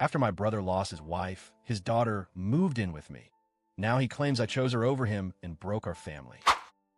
After my brother lost his wife, his daughter moved in with me. Now he claims I chose her over him and broke our family.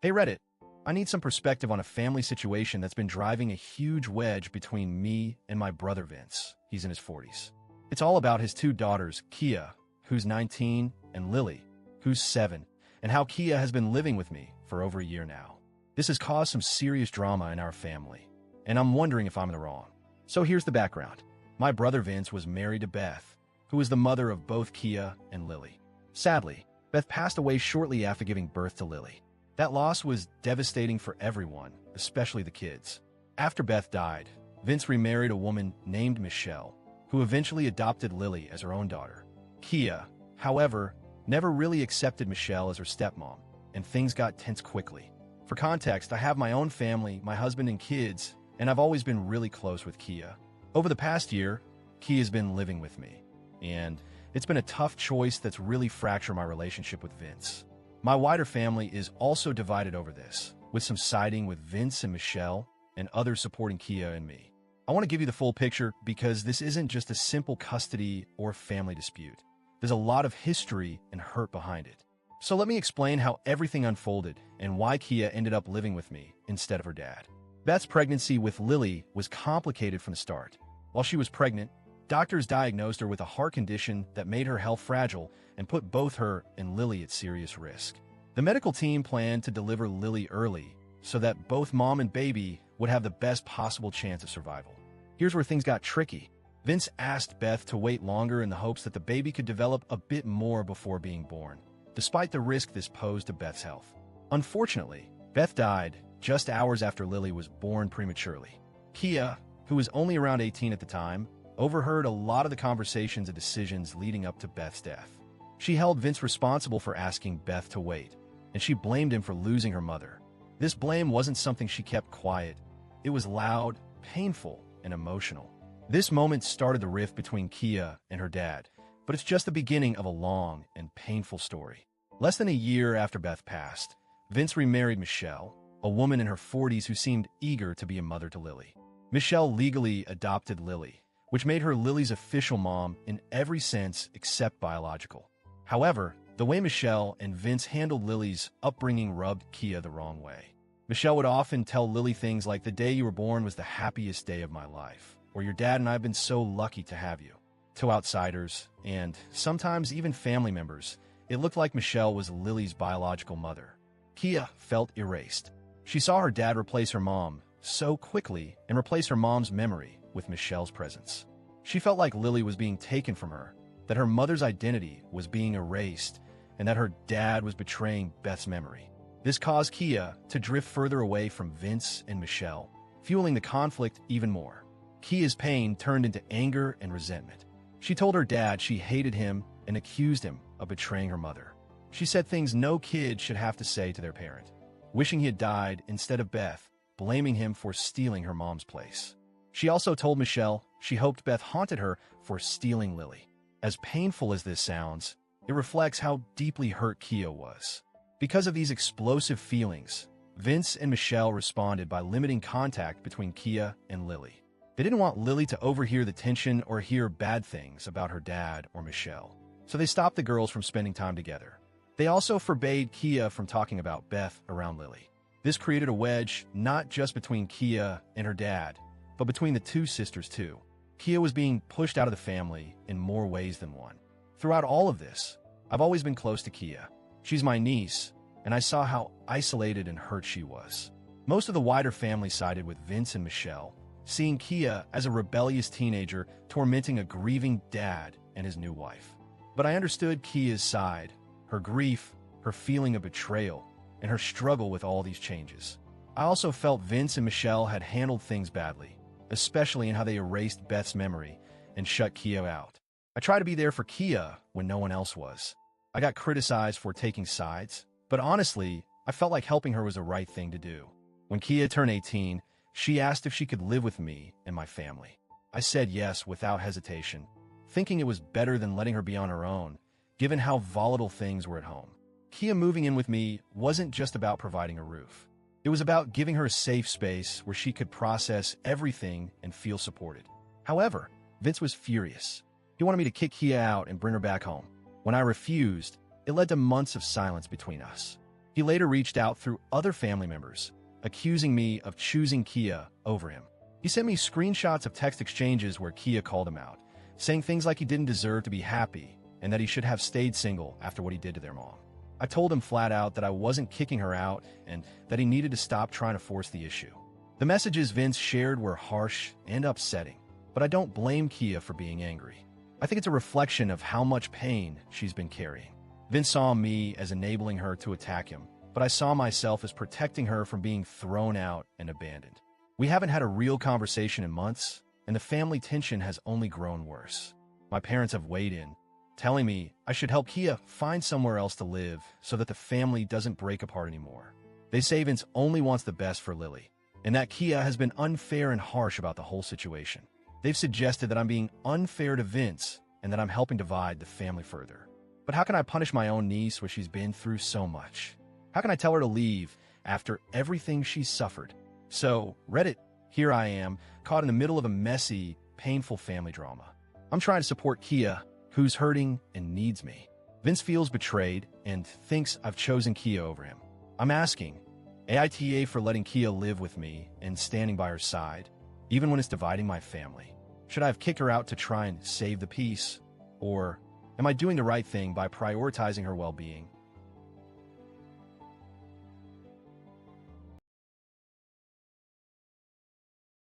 Hey Reddit, I need some perspective on a family situation that's been driving a huge wedge between me and my brother Vince. He's in his 40s. It's all about his two daughters, Kia, who's 19, and Lily, who's 7, and how Kia has been living with me for over a year now. This has caused some serious drama in our family, and I'm wondering if I'm in the wrong. So here's the background. My brother Vince was married to Beth, who is the mother of both Kia and Lily. Sadly, Beth passed away shortly after giving birth to Lily. That loss was devastating for everyone, especially the kids. After Beth died, Vince remarried a woman named Michelle, who eventually adopted Lily as her own daughter. Kia, however, never really accepted Michelle as her stepmom, and things got tense quickly. For context, I have my own family, my husband and kids, and I've always been really close with Kia. Over the past year, Kia's been living with me, and it's been a tough choice that's really fractured my relationship with Vince. My wider family is also divided over this, with some siding with Vince and Michelle, and others supporting Kia and me. I want to give you the full picture because this isn't just a simple custody or family dispute. There's a lot of history and hurt behind it. So let me explain how everything unfolded and why Kia ended up living with me instead of her dad. Beth's pregnancy with Lily was complicated from the start. While she was pregnant, doctors diagnosed her with a heart condition that made her health fragile and put both her and Lily at serious risk. The medical team planned to deliver Lily early so that both mom and baby would have the best possible chance of survival. Here's where things got tricky. Vince asked Beth to wait longer in the hopes that the baby could develop a bit more before being born, despite the risk this posed to Beth's health. Unfortunately, Beth died just hours after Lily was born prematurely. Kia, who was only around 18 at the time, overheard a lot of the conversations and decisions leading up to Beth's death. She held Vince responsible for asking Beth to wait, and she blamed him for losing her mother. This blame wasn't something she kept quiet. It was loud, painful, and emotional. This moment started the rift between Kia and her dad, but it's just the beginning of a long and painful story. Less than a year after Beth passed, Vince remarried Michelle, a woman in her 40s who seemed eager to be a mother to Lily. Michelle legally adopted Lily, which made her Lily's official mom in every sense except biological. However, the way Michelle and Vince handled Lily's upbringing rubbed Kia the wrong way. Michelle would often tell Lily things like, "The day you were born was the happiest day of my life," or "Your dad and I have been so lucky to have you." To outsiders, and sometimes even family members, it looked like Michelle was Lily's biological mother. Kia felt erased. She saw her dad replace her mom so quickly and replace her mom's memory with Michelle's presence. She felt like Lily was being taken from her, that her mother's identity was being erased, and that her dad was betraying Beth's memory. This caused Kia to drift further away from Vince and Michelle, fueling the conflict even more. Kia's pain turned into anger and resentment. She told her dad she hated him and accused him of betraying her mother. She said things no kid should have to say to their parent, wishing he had died instead of Beth, blaming him for stealing her mom's place. She also told Michelle she hoped Beth haunted her for stealing Lily. As painful as this sounds, it reflects how deeply hurt Kia was. Because of these explosive feelings, Vince and Michelle responded by limiting contact between Kia and Lily. They didn't want Lily to overhear the tension or hear bad things about her dad or Michelle, so they stopped the girls from spending time together. They also forbade Kia from talking about Beth around Lily. This created a wedge not just between Kia and her dad, but between the two sisters too. Kia was being pushed out of the family in more ways than one. Throughout all of this, I've always been close to Kia. She's my niece, and I saw how isolated and hurt she was. Most of the wider family sided with Vince and Michelle, seeing Kia as a rebellious teenager tormenting a grieving dad and his new wife. But I understood Kia's side, her grief, her feeling of betrayal, and her struggle with all these changes. I also felt Vince and Michelle had handled things badly, especially in how they erased Beth's memory and shut Kia out. I tried to be there for Kia when no one else was. I got criticized for taking sides, but honestly, I felt like helping her was the right thing to do. When Kia turned 18, she asked if she could live with me and my family. I said yes without hesitation, thinking it was better than letting her be on her own, given how volatile things were at home. Kia moving in with me wasn't just about providing a roof. It was about giving her a safe space where she could process everything and feel supported. However, Vince was furious. He wanted me to kick Kia out and bring her back home. When I refused, it led to months of silence between us. He later reached out through other family members, accusing me of choosing Kia over him. He sent me screenshots of text exchanges where Kia called him out, saying things like he didn't deserve to be happy and that he should have stayed single after what he did to their mom. I told him flat out that I wasn't kicking her out and that he needed to stop trying to force the issue. The messages Vince shared were harsh and upsetting, but I don't blame Kia for being angry. I think it's a reflection of how much pain she's been carrying. Vince saw me as enabling her to attack him, but I saw myself as protecting her from being thrown out and abandoned. We haven't had a real conversation in months, and the family tension has only grown worse. My parents have weighed in, telling me I should help Kia find somewhere else to live so that the family doesn't break apart anymore. They say Vince only wants the best for Lily, and that Kia has been unfair and harsh about the whole situation. They've suggested that I'm being unfair to Vince and that I'm helping divide the family further. But how can I punish my own niece when she's been through so much? How can I tell her to leave after everything she's suffered? So, Reddit, here I am, caught in the middle of a messy, painful family drama. I'm trying to support Kia, who's hurting and needs me. Vince feels betrayed and thinks I've chosen Kia over him. I'm asking AITA for letting Kia live with me and standing by her side, even when it's dividing my family. Should I have kicked her out to try and save the peace? Or am I doing the right thing by prioritizing her well-being